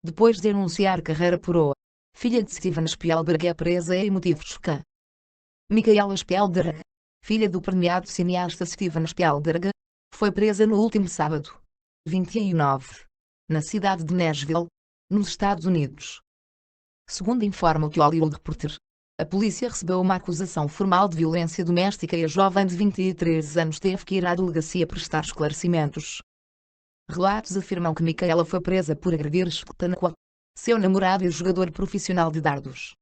Depois de anunciar carreira pro, filha de Steven Spielberg é presa em motivos que. Micaela Spielberg, filha do premiado cineasta Steven Spielberg, foi presa no último sábado, 29, na cidade de Nashville, nos Estados Unidos. Segundo informa o The Hollywood Reporter, a polícia recebeu uma acusação formal de violência doméstica e a jovem de 23 anos teve que ir à delegacia prestar esclarecimentos. Relatos afirmam que Micaela foi presa por agredir Shktankwa, seu namorado e jogador profissional de dardos.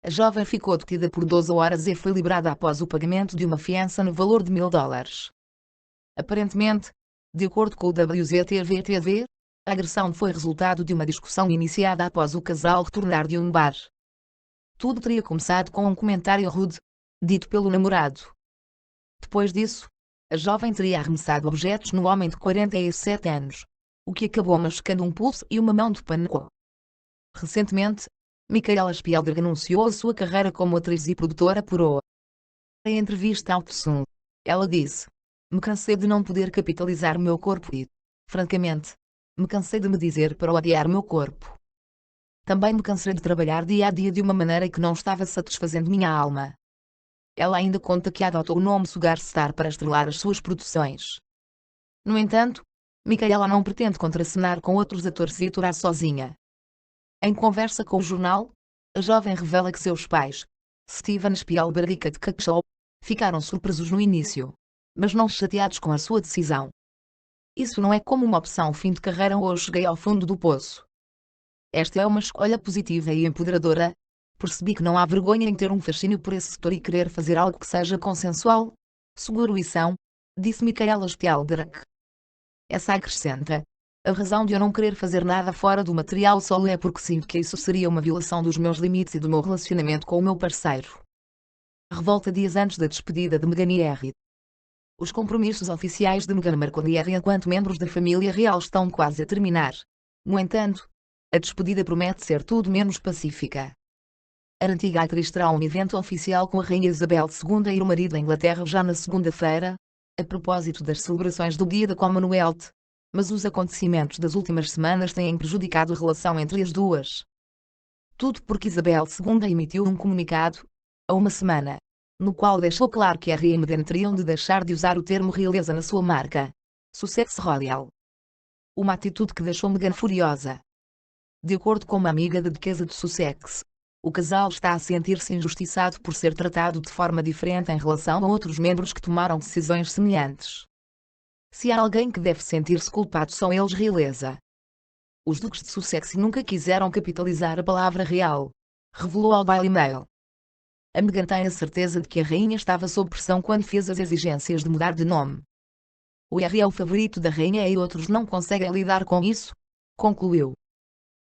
A jovem ficou detida por 12 horas e foi liberada após o pagamento de uma fiança no valor de $1000. Aparentemente, de acordo com o WZTV-TV, a agressão foi resultado de uma discussão iniciada após o casal retornar de um bar. Tudo teria começado com um comentário rude, dito pelo namorado. Depois disso, a jovem teria arremessado objetos no homem de 47 anos, o que acabou machucando um pulso e uma mão de Paneco. Recentemente, Micaela Spielberg anunciou a sua carreira como atriz e produtora por. Em entrevista ao Tsum, ela disse: "Me cansei de não poder capitalizar meu corpo e, francamente, me cansei de me dizer para odiar meu corpo. Também me cansei de trabalhar dia a dia de uma maneira que não estava satisfazendo minha alma." Ela ainda conta que adotou o nome Sugar Star para estrelar as suas produções. No entanto, Micaela não pretende contracenar com outros atores e atuar sozinha. Em conversa com o jornal, a jovem revela que seus pais, Steven Spielberg e Kate Capshaw, ficaram surpresos no início, mas não chateados com a sua decisão. "Isso não é como uma opção fim de carreira ou cheguei ao fundo do poço. Esta é uma escolha positiva e empoderadora. Percebi que não há vergonha em ter um fascínio por esse setor e querer fazer algo que seja consensual, seguro e são", disse Micaela Spielberg. Essa acrescenta: "A razão de eu não querer fazer nada fora do material solo é porque sinto que isso seria uma violação dos meus limites e do meu relacionamento com o meu parceiro." Revolta dias antes da despedida de Meghan e Harry. Os compromissos oficiais de Meghan Markle e Harry enquanto membros da família real estão quase a terminar. No entanto, a despedida promete ser tudo menos pacífica. A antiga atriz terá um evento oficial com a Rainha Isabel II e o marido da Inglaterra já na segunda-feira, a propósito das celebrações do Dia da Commonwealth, mas os acontecimentos das últimas semanas têm prejudicado a relação entre as duas. Tudo porque Isabel II emitiu um comunicado, há uma semana, no qual deixou claro que Harry e Meghan teriam de deixar de usar o termo realeza na sua marca, Sussex Royal. Uma atitude que deixou Meghan furiosa. De acordo com uma amiga da duquesa de Sussex, o casal está a sentir-se injustiçado por ser tratado de forma diferente em relação a outros membros que tomaram decisões semelhantes. "Se há alguém que deve sentir-se culpado são eles, realeza. Os duques de Sussex nunca quiseram capitalizar a palavra real", revelou ao Daily Mail. A Meghan tem a certeza de que a rainha estava sob pressão quando fez as exigências de mudar de nome. "O Harry é o favorito da rainha e outros não conseguem lidar com isso", concluiu.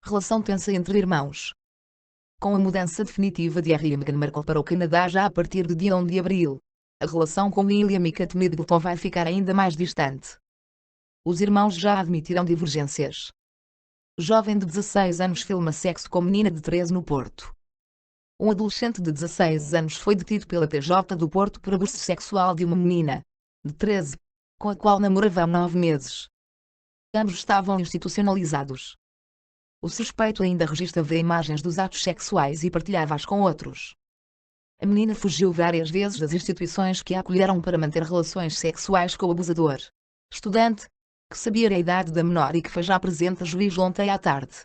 Relação tensa entre irmãos. Com a mudança definitiva de Harry e Meghan Markle para o Canadá já a partir de dia 1 de abril, a relação com William e Kate Middleton vai ficar ainda mais distante. Os irmãos já admitiram divergências. O jovem de 16 anos filma sexo com menina de 13 no Porto. Um adolescente de 16 anos foi detido pela PJ do Porto por abuso sexual de uma menina, de 13, com a qual namorava há 9 meses. Ambos estavam institucionalizados. O suspeito ainda registrava imagens dos atos sexuais e partilhava-as com outros. A menina fugiu várias vezes das instituições que a acolheram para manter relações sexuais com o abusador, estudante, que sabia a idade da menor e que foi já presente a juiz ontem à tarde.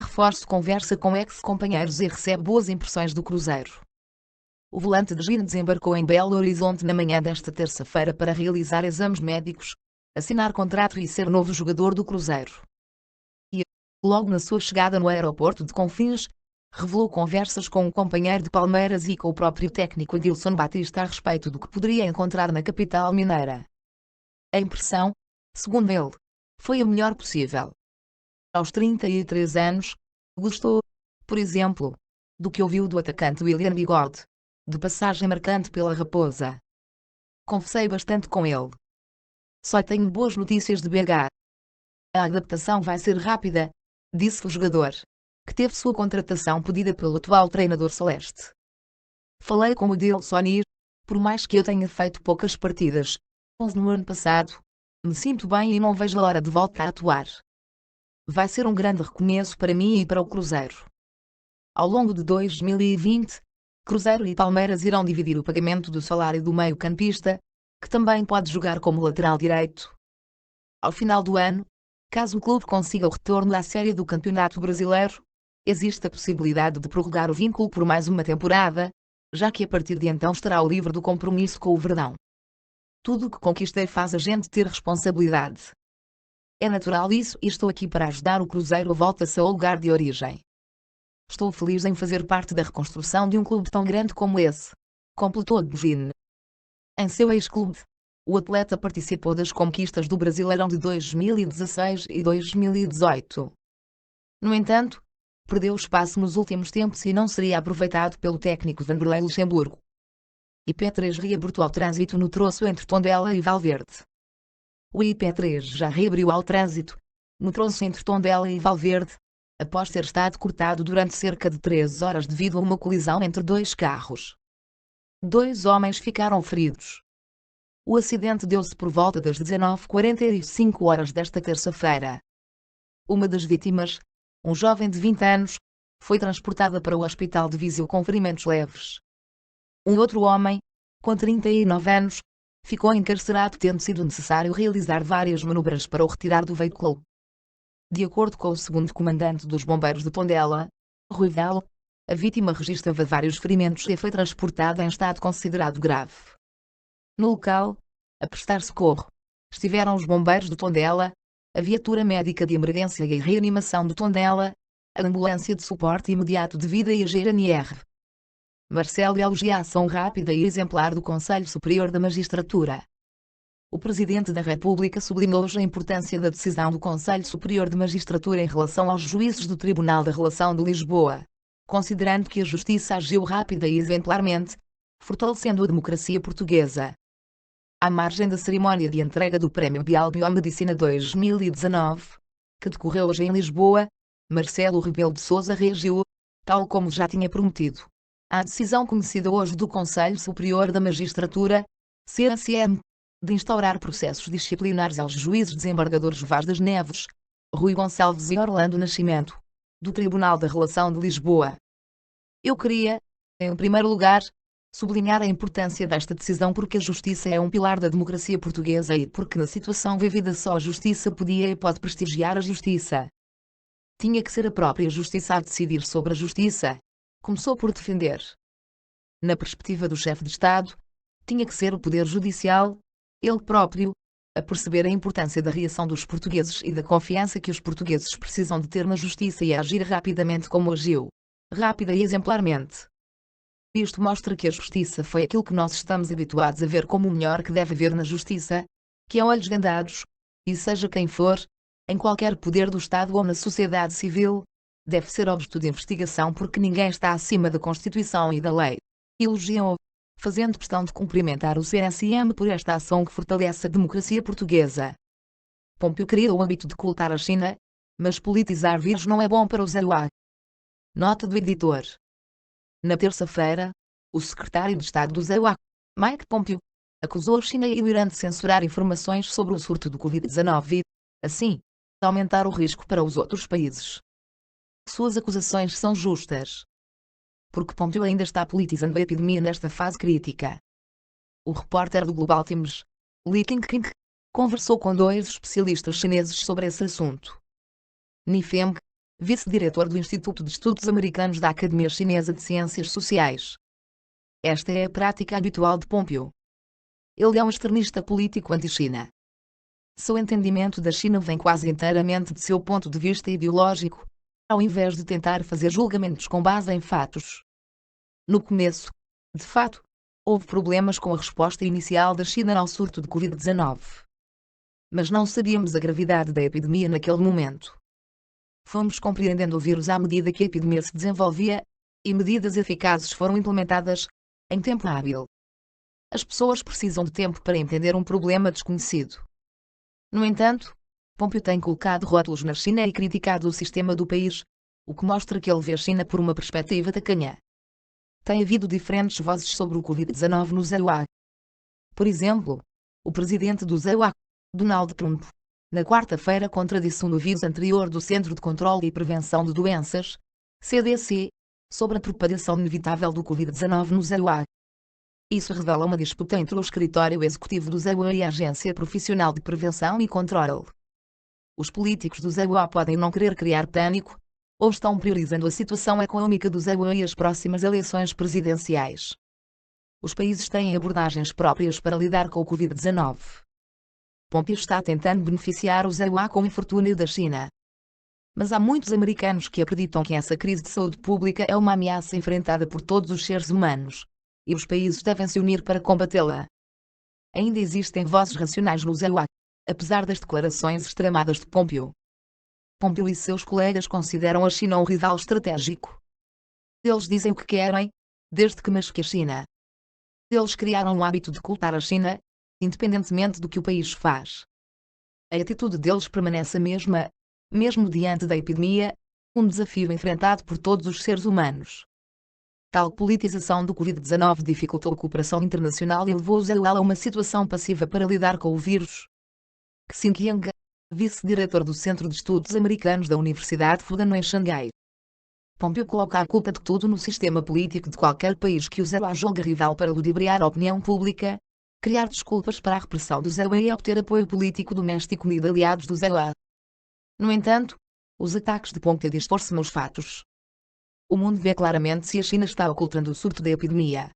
Reforço conversa com ex-companheiros e recebe boas impressões do cruzeiro. O volante de Gina desembarcou em Belo Horizonte na manhã desta terça-feira para realizar exames médicos, assinar contrato e ser novo jogador do cruzeiro. Logo na sua chegada no aeroporto de Confins, revelou conversas com um companheiro de Palmeiras e com o próprio técnico Adilson Batista a respeito do que poderia encontrar na capital mineira. A impressão, segundo ele, foi a melhor possível. Aos 33 anos, gostou, por exemplo, do que ouviu do atacante William Bigode, de passagem marcante pela Raposa. "Conversei bastante com ele. Só tenho boas notícias de BH. A adaptação vai ser rápida", disse o jogador, que teve sua contratação pedida pelo atual treinador celeste. "Falei com o Adilson e, por mais que eu tenha feito poucas partidas, 11 no ano passado, me sinto bem e não vejo a hora de voltar a atuar." Vai ser um grande recomeço para mim e para o Cruzeiro. Ao longo de 2020, Cruzeiro e Palmeiras irão dividir o pagamento do salário do meio-campista, que também pode jogar como lateral direito. Ao final do ano, caso o clube consiga o retorno à Série do Campeonato Brasileiro, existe a possibilidade de prorrogar o vínculo por mais uma temporada, já que a partir de então estará livre do compromisso com o Verdão. Tudo o que conquistei faz a gente ter responsabilidade. É natural isso e estou aqui para ajudar o Cruzeiro a voltar ao seu lugar de origem. Estou feliz em fazer parte da reconstrução de um clube tão grande como esse, completou Devine. Em seu ex-clube, o atleta participou das conquistas do Brasileirão de 2016 e 2018. No entanto, perdeu espaço nos últimos tempos e não seria aproveitado pelo técnico Vanderlei Luxemburgo. IP3 reabertou ao trânsito no troço entre Tondela e Valverde. O IP3 já reabriu ao trânsito, no troço entre Tondela e Valverde, após ter estado cortado durante cerca de 3 horas devido a uma colisão entre dois carros. 2 homens ficaram feridos. O acidente deu-se por volta das 19h45 desta terça-feira. Uma das vítimas, um jovem de 20 anos, foi transportada para o hospital de Viseu com ferimentos leves. Um outro homem, com 39 anos, ficou encarcerado tendo sido necessário realizar várias manobras para o retirar do veículo. De acordo com o segundo comandante dos bombeiros de Tondela, Rui Velo, a vítima registrava vários ferimentos e foi transportada em estado considerado grave. No local, a prestar socorro, estiveram os bombeiros de Tondela, a viatura médica de emergência e reanimação de Tondela, a ambulância de suporte imediato de vida e a GNR. Marcelo elogia a ação rápida e exemplar do Conselho Superior da Magistratura. O Presidente da República sublinhou a importância da decisão do Conselho Superior de Magistratura em relação aos juízes do Tribunal da Relação de Lisboa, considerando que a Justiça agiu rápida e exemplarmente, fortalecendo a democracia portuguesa. À margem da cerimónia de entrega do Prémio Biomedicina 2019, que decorreu hoje em Lisboa, Marcelo Rebelo de Sousa reagiu, tal como já tinha prometido, à decisão conhecida hoje do Conselho Superior da Magistratura, CSM, de instaurar processos disciplinares aos juízes desembargadores Vaz das Neves, Rui Gonçalves e Orlando Nascimento, do Tribunal da Relação de Lisboa. Eu queria, em primeiro lugar, sublinhar a importância desta decisão porque a justiça é um pilar da democracia portuguesa e porque na situação vivida só a justiça podia e pode prestigiar a justiça. Tinha que ser a própria justiça a decidir sobre a justiça. Começou por defender. Na perspectiva do chefe de Estado, tinha que ser o Poder Judicial, ele próprio, a perceber a importância da reação dos portugueses e da confiança que os portugueses precisam de ter na justiça e a agir rapidamente como agiu. Rápida e exemplarmente. Isto mostra que a justiça foi aquilo que nós estamos habituados a ver como o melhor que deve haver na justiça, que é olhos vendados, e seja quem for, em qualquer poder do Estado ou na sociedade civil, deve ser objeto de investigação porque ninguém está acima da Constituição e da lei. Elogiam, fazendo questão de cumprimentar o CSM por esta ação que fortalece a democracia portuguesa. Pompeu queria o hábito de cultar a China, mas politizar vírus não é bom para o ZEUA. Nota do editor. Na terça-feira, o secretário de Estado do ZEUA, Mike Pompeo, acusou a China e o Irã de censurar informações sobre o surto do Covid-19 e, assim, aumentar o risco para os outros países. Suas acusações são justas. Porque Pompeo ainda está politizando a epidemia nesta fase crítica. O repórter do Global Times, Li Qingqing, conversou com 2 especialistas chineses sobre esse assunto. Ni Feng, vice-diretor do Instituto de Estudos Americanos da Academia Chinesa de Ciências Sociais. Esta é a prática habitual de Pompeo. Ele é um extremista político anti-China. Seu entendimento da China vem quase inteiramente de seu ponto de vista ideológico, ao invés de tentar fazer julgamentos com base em fatos. No começo, de fato, houve problemas com a resposta inicial da China ao surto de Covid-19. Mas não sabíamos a gravidade da epidemia naquele momento. Fomos compreendendo o vírus à medida que a epidemia se desenvolvia, e medidas eficazes foram implementadas, em tempo hábil. As pessoas precisam de tempo para entender um problema desconhecido. No entanto, Pompeo tem colocado rótulos na China e criticado o sistema do país, o que mostra que ele vê a China por uma perspectiva tacanha. Tem havido diferentes vozes sobre o Covid-19 no ZEUA. Por exemplo, o presidente do ZEUA, Donald Trump, Na quarta-feira, contradisse um aviso anterior do Centro de Controlo e Prevenção de Doenças, CDC, sobre a propagação inevitável do Covid-19 no ZEUA. Isso revela uma disputa entre o escritório executivo do ZEUA e a Agência Profissional de Prevenção e Controlo. Os políticos do ZEUA podem não querer criar pânico, ou estão priorizando a situação econômica do ZEUA e as próximas eleições presidenciais. Os países têm abordagens próprias para lidar com o Covid-19. Pompeo está tentando beneficiar o ZEUA com o infortúnio da China. Mas há muitos americanos que acreditam que essa crise de saúde pública é uma ameaça enfrentada por todos os seres humanos, e os países devem se unir para combatê-la. Ainda existem vozes racionais no ZEUA, apesar das declarações extremadas de Pompeo. Pompeo e seus colegas consideram a China um rival estratégico. Eles dizem o que querem, desde que masque a China. Eles criaram o hábito de culpar a China, independentemente do que o país faz. A atitude deles permanece a mesma, mesmo diante da epidemia, um desafio enfrentado por todos os seres humanos. Tal politização do Covid-19 dificultou a cooperação internacional e levou o ZEUA a uma situação passiva para lidar com o vírus. Xin Yang, vice-diretor do Centro de Estudos Americanos da Universidade Fudan em Xangai. Pompeo coloca a culpa de tudo no sistema político de qualquer país que o ZEUA julga rival para ludibriar a opinião pública, criar desculpas para a repressão do ZEUA e obter apoio político doméstico de aliados do ZEUA. No entanto, os ataques de Pompeo distorcem os fatos. O mundo vê claramente se a China está ocultando o surto da epidemia.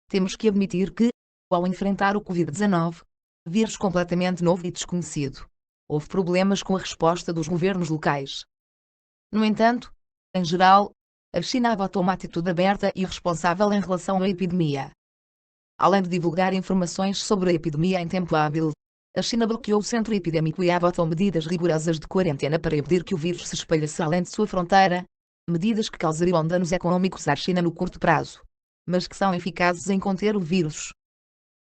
Temos que admitir que, ao enfrentar o Covid-19, vírus completamente novo e desconhecido, houve problemas com a resposta dos governos locais. No entanto, em geral, a China adotou uma atitude aberta e responsável em relação à epidemia. Além de divulgar informações sobre a epidemia em tempo hábil, a China bloqueou o centro epidêmico e adotou medidas rigorosas de quarentena para impedir que o vírus se espalhasse além de sua fronteira, medidas que causariam danos econômicos à China no curto prazo, mas que são eficazes em conter o vírus.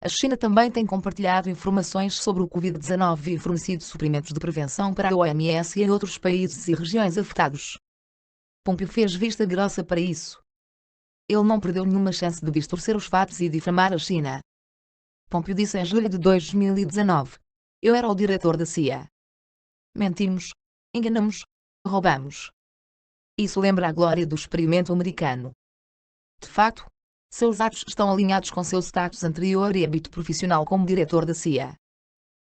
A China também tem compartilhado informações sobre o Covid-19 e fornecido suprimentos de prevenção para a OMS e a outros países e regiões afetados. Pompeo fez vista grossa para isso. Ele não perdeu nenhuma chance de distorcer os fatos e difamar a China. Pompeo disse em julho de 2019: "Eu era o diretor da CIA. Mentimos, enganamos, roubamos." Isso lembra a glória do experimento americano. De facto, seus atos estão alinhados com seu status anterior e hábito profissional como diretor da CIA.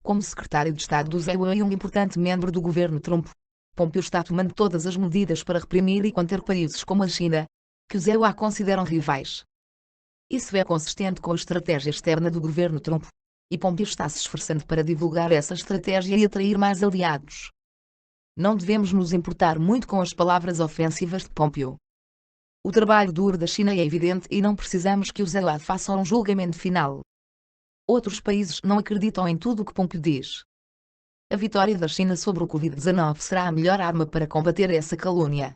Como secretário de Estado do ZEUA e um importante membro do governo Trump, Pompeo está tomando todas as medidas para reprimir e conter países como a China, que o ZEUA consideram rivais. Isso é consistente com a estratégia externa do governo Trump, e Pompeo está se esforçando para divulgar essa estratégia e atrair mais aliados. Não devemos nos importar muito com as palavras ofensivas de Pompeo. O trabalho duro da China é evidente e não precisamos que o ZEUA faça um julgamento final. Outros países não acreditam em tudo o que Pompeo diz. A vitória da China sobre o Covid-19 será a melhor arma para combater essa calúnia.